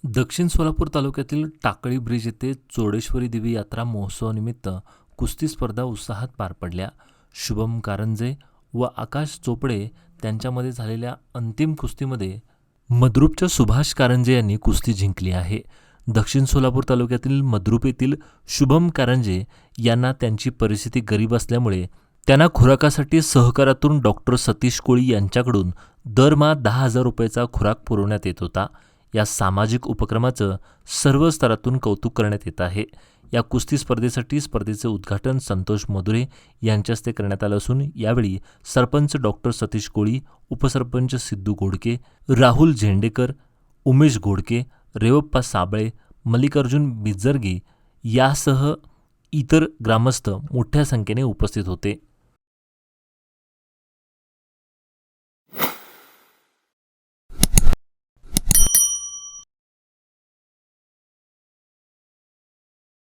दक्षिण सोलापूर तालुक्यातील टाकळी ब्रिज येथे चोडेश्वरी देवी यात्रा महोत्सवानिमित्त कुस्ती स्पर्धा उत्साहात पार पडल्या. शुभम कारंजे व आकाश चोपडे त्यांच्यामध्ये झालेल्या अंतिम कुस्तीमध्ये मद्रूपच्या सुभाष कारंजे यांनी कुस्ती जिंकली आहे. दक्षिण सोलापूर तालुक्यातील मद्रूप येथील शुभम कारंजे यांना त्यांची परिस्थिती गरीब असल्यामुळे त्यांना खुराकासाठी सहकारातून डॉक्टर सतीश कोळी यांच्याकडून दरमहा 10,000 रुपयाचा खुराक पुरवण्यात येत होता. या सामाजिक उपक्रमाचं सर्व स्तरातून कौतुक करण्यात येत आहे. या कुस्ती स्पर्धेसाठी स्पर्धेचे उद्घाटन संतोष मधुरे यांच्या हस्ते करण्यात आलं असून यावेळी सरपंच डॉक्टर सतीश कोळी, उपसरपंच सिद्धू घोडके, राहुल झेंडेकर, उमेश घोडके, रेवप्पा साबळे, मल्लिकार्जुन बिजरगी यासह इतर ग्रामस्थ मोठ्या संख्येने उपस्थित होते.